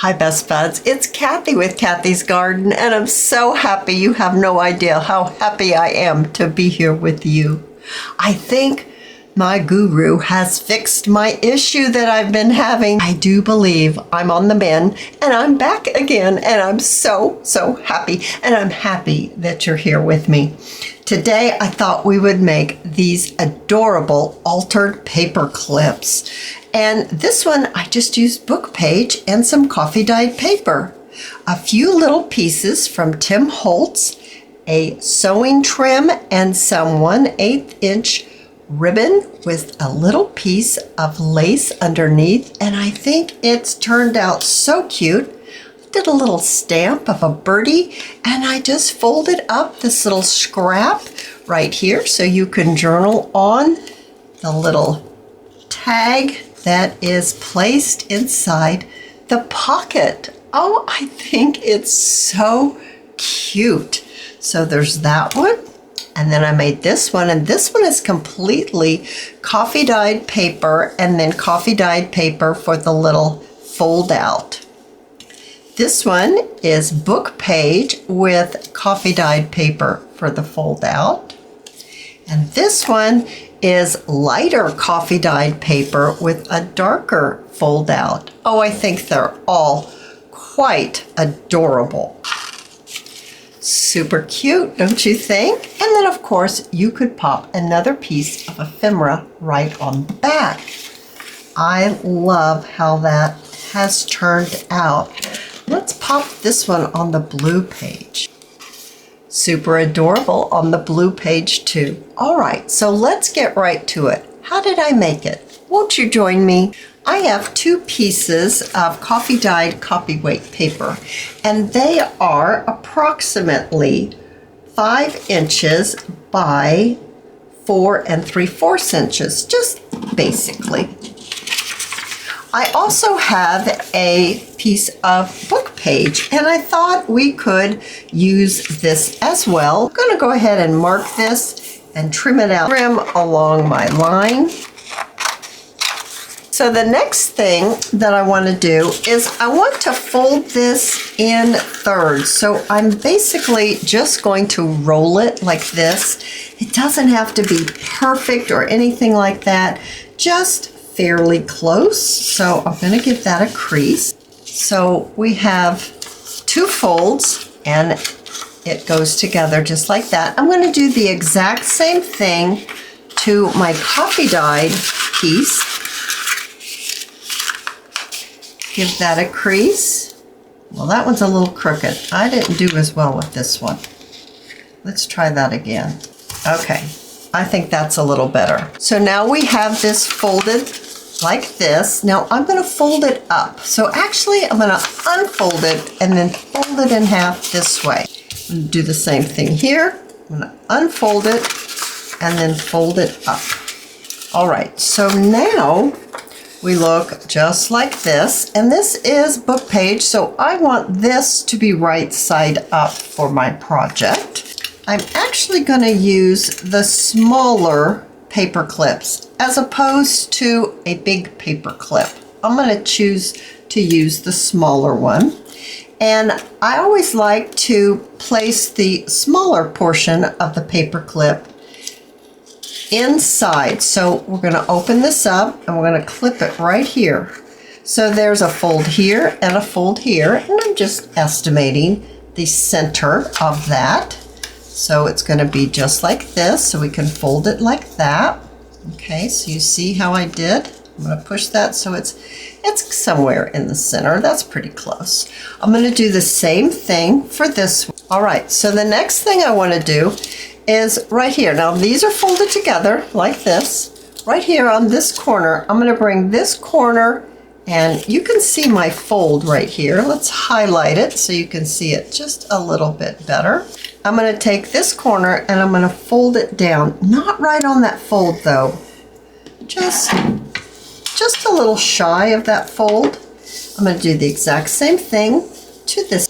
Hi, Best Buds. It's Cathy with Cathy's Garden, and I'm so happy. You have no idea how happy I am to be here with you. I think my guru has fixed my issue that I've been having. I do believe I'm on the mend, and I'm back again, and I'm so happy, and I'm happy that you're here with me. Today, I thought we would make these adorable altered paper clips. And this one, I just used book page and some coffee dyed paper. A few little pieces from Tim Holtz, a sewing trim, and some 1/8 inch ribbon with a little piece of lace underneath. And I think it's turned out so cute. Did a little stamp of a birdie, and I just folded up this little scrap right here so you can journal on the little tag that is placed inside the pocket. Oh, I think it's so cute. So there's that one. And then I made this one, and this one is completely coffee dyed paper and then coffee dyed paper for the little fold out. This one is book page with coffee dyed paper for the fold out. And this one is lighter coffee dyed paper with a darker fold out. Oh, I think they're all quite adorable. Super cute, don't you think? And then of course you could pop another piece of ephemera right on the back. I love how that has turned out. Let's pop this one on the blue page. Super adorable on the blue page too. All right, so let's get right to it. How did I make it? Won't you join me? I have 2 pieces of coffee dyed copyweight paper, and they are approximately 5 inches by 4 3/4 inches, just basically. I also have a piece of book page, and I thought we could use this as well. I'm going to go ahead and mark this and trim it out, trim along my line. So the next thing that I want to do is I want to fold this in thirds. So I'm basically just going to roll it like this. It doesn't have to be perfect or anything like that, just fairly close. So I'm going to give that a crease. So we have 2 folds and it goes together just like that. I'm going to do the exact same thing to my coffee dyed piece. Give that a crease. Well, that one's a little crooked. I didn't do as well with this one. Let's try that again. Okay, I think that's a little better. So now we have this folded like this. Now I'm going to fold it up. So actually I'm going to unfold it and then fold it in half this way. I'm going to do the same thing here. I'm going to unfold it and then fold it up. All right, so now we look just like this, and this is book page, so I want this to be right side up for my project. I'm actually going to use the smaller paper clips as opposed to a big paper clip. I'm going to choose to use the smaller one, and I always like to place the smaller portion of the paper clip inside. So we're going to open this up and we're going to clip it right here. So there's a fold here and a fold here, and I'm just estimating the center of that. So it's going to be just like this, so we can fold it like that. Okay, so you see how I did? I'm going to push that so it's somewhere in the center. That's pretty close. I'm going to do the same thing for this one. All right, so the next thing I want to do is right here. Now these are folded together like this. Right here on this corner, I'm going to bring this corner, and you can see my fold right here. Let's highlight it so you can see it just a little bit better. I'm going to take this corner and I'm going to fold it down. Not right on that fold though. Just a little shy of that fold. I'm going to do the exact same thing to this.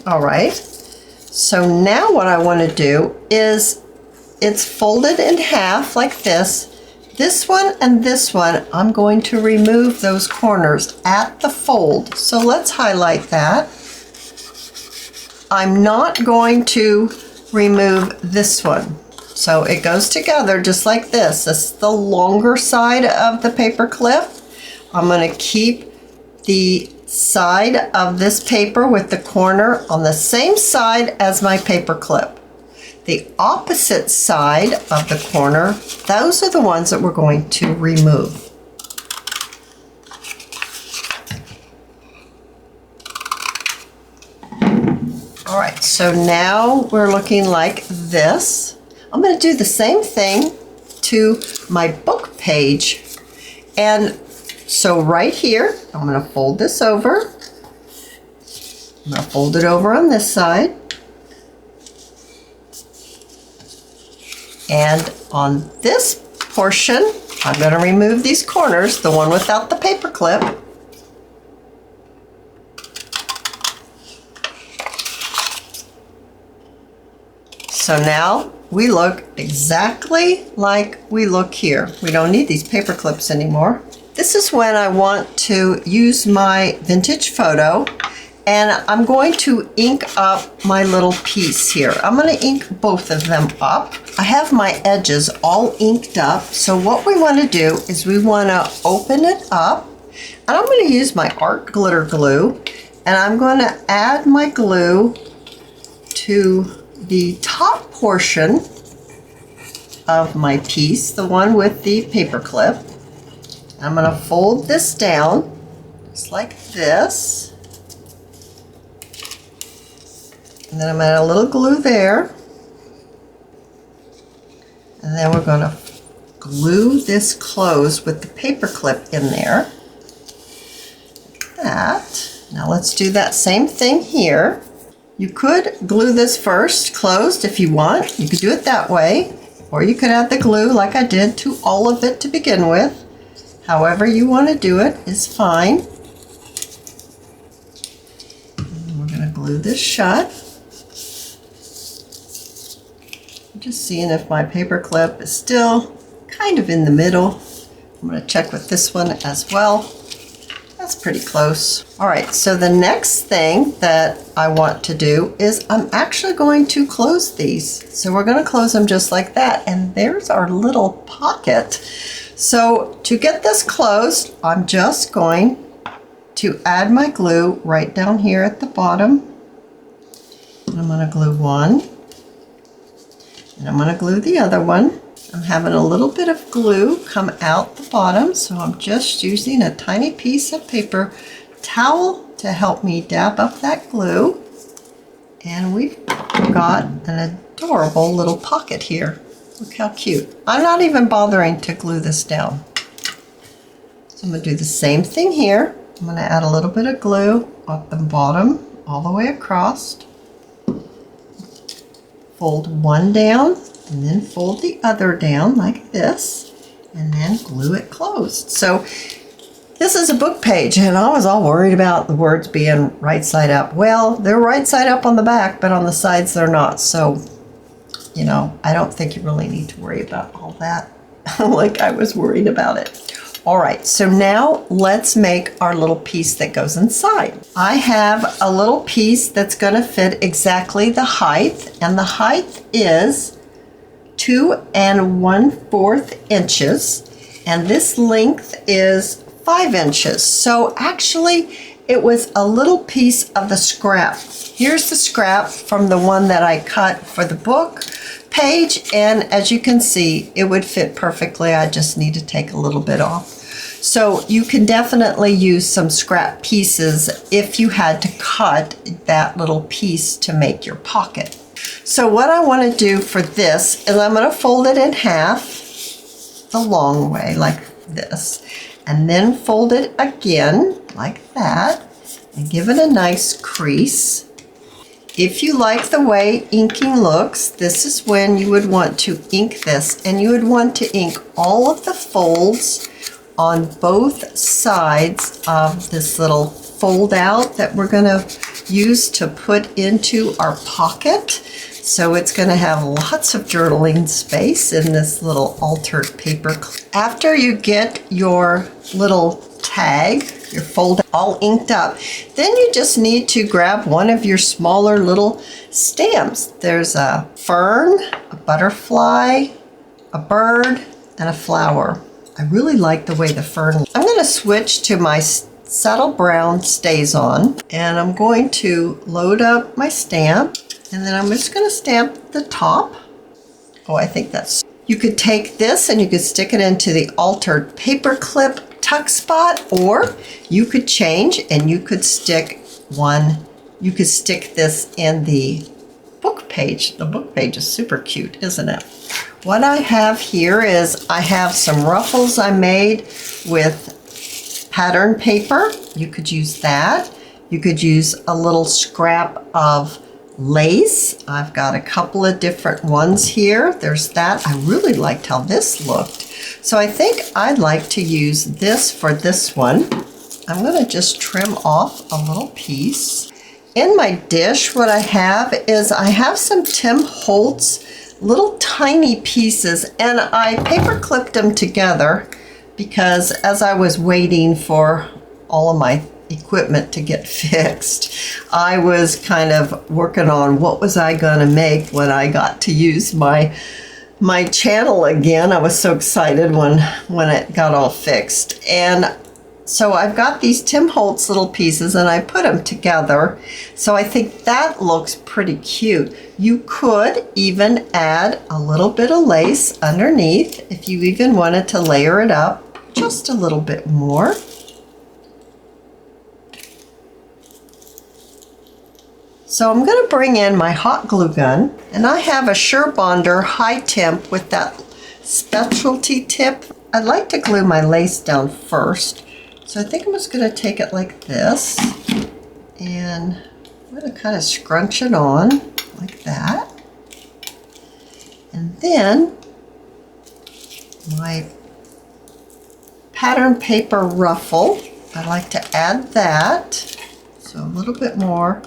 All right, so now what I want to do is it's folded in half like this, This one and this one, I'm going to remove those corners at the fold. So let's highlight that. I'm not going to remove this one. So it goes together just like this. This is the longer side of the paper clip. I'm going to keep the side of this paper with the corner on the same side as my paper clip. The opposite side of the corner, those are the ones that we're going to remove. All right, so now we're looking like this. I'm going to do the same thing to my book page. And so right here, I'm going to fold this over. I'm going to fold it over on this side. And on this portion, I'm going to remove these corners, the one without the paper clip. So now we look exactly like we look here. We don't need these paper clips anymore. This is when I want to use my vintage photo, and I'm going to ink up my little piece here. I'm going to ink both of them up. I have my edges all inked up. So what we want to do is we want to open it up, and I'm going to use my art glitter glue, and I'm going to add my glue to the top portion of my piece, the one with the paper clip. I'm going to fold this down just like this. And then I'm going to add a little glue there. And then we're going to glue this closed with the paper clip in there. Like that. Now let's do that same thing here. You could glue this first closed if you want. You could do it that way. Or you could add the glue like I did to all of it to begin with. However you want to do it is fine. And we're going to glue this shut. Just seeing if my paper clip is still kind of in the middle. I'm going to check with this one as well. That's pretty close. All right, so the next thing that I want to do is I'm actually going to close these. So we're going to close them just like that. And there's our little pocket. So to get this closed, I'm just going to add my glue right down here at the bottom. And I'm going to glue one. And I'm going to glue the other one. I'm having a little bit of glue come out the bottom, so I'm just using a tiny piece of paper towel to help me dab up that glue. And we've got an adorable little pocket here. Look how cute. I'm not even bothering to glue this down. So I'm going to do the same thing here. I'm going to add a little bit of glue at the bottom all the way across. Fold one down and then fold the other down like this and then glue it closed. So this is a book page, and I was all worried about the words being right side up. Well, they're right side up on the back, but on the sides they're not. So, you know, I don't think you really need to worry about all that like I was worried about it. All right, so now let's make our little piece that goes inside. I have a little piece that's going to fit exactly the height, and the height is 2 1/4 inches, and this length is 5 inches. So actually, it was a little piece of the scrap. Here's the scrap from the one that I cut for the book page, and as you can see, it would fit perfectly. I just need to take a little bit off. So you can definitely use some scrap pieces if you had to cut that little piece to make your pocket. So what I want to do for this is I'm going to fold it in half the long way like this, and then fold it again like that and give it a nice crease. If you like the way inking looks, this is when you would want to ink this, and you would want to ink all of the folds on both sides of this little fold out that we're going to use to put into our pocket. So it's going to have lots of journaling space in this little altered paper. After you get your little tag, your folder all inked up, then you just need to grab one of your smaller little stamps. There's a fern, a butterfly, a bird, and a flower. I really like the way the fern. I'm going to switch to my Saddle Brown Stays On, and I'm going to load up my stamp, and then I'm just going to stamp the top. Oh, I think that's... You could take this and you could stick it into the altered paper clip tuck spot, or you could change and you could stick this in the book page. The book page is super cute, isn't it? What I have here is I have some ruffles I made with pattern paper. You could use that. You could use a little scrap of lace. I've got a couple of different ones here. There's that. I really liked how this looked. So I think I'd like to use this for this one. I'm going to just trim off a little piece. In my dish, what I have some Tim Holtz little tiny pieces, and I paper clipped them together because as I was waiting for all of my equipment to get fixed, I was kind of working on what was I going to make when I got to use my channel again. I was so excited when it got all fixed. And so I've got these Tim Holtz little pieces and I put them together. So I think that looks pretty cute. You could even add a little bit of lace underneath if you even wanted to layer it up just a little bit more. So I'm going to bring in my hot glue gun, and I have a Sure Bonder high temp with that specialty tip. I'd like to glue my lace down first. So I think I'm just going to take it like this, and I'm going to kind of scrunch it on like that. And then my pattern paper ruffle, I like to add that. So a little bit more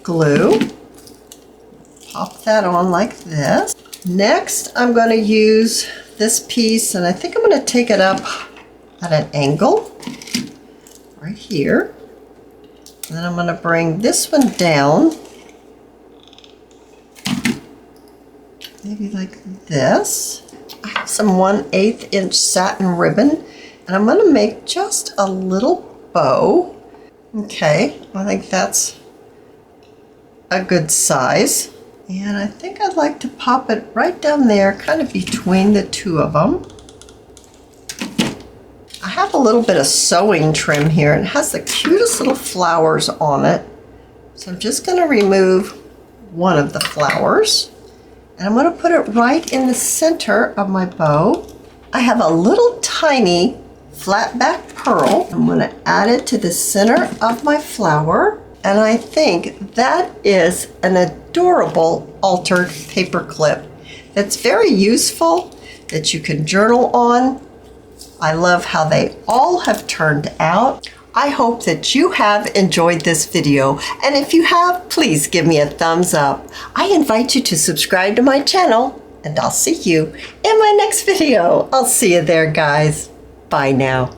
glue. Pop that on like this. Next, I'm going to use this piece, and I think I'm going to take it up at an angle right here. And then I'm going to bring this one down, maybe like this. I have some 1/8 inch satin ribbon, and I'm going to make just a little bow. Okay, I think that's a good size, and I think I'd like to pop it right down there, kind of between the two of them. I have a little bit of sewing trim here, and it has the cutest little flowers on it. So I'm just going to remove one of the flowers, and I'm going to put it right in the center of my bow. I have a little tiny flat back pearl. I'm going to add it to the center of my flower. And I think that is an adorable altered paper clip that's very useful, that you can journal on. I love how they all have turned out. I hope that you have enjoyed this video, and if you have, please give me a thumbs up. I invite you to subscribe to my channel, and I'll see you in my next video. I'll see you there, guys. Bye now.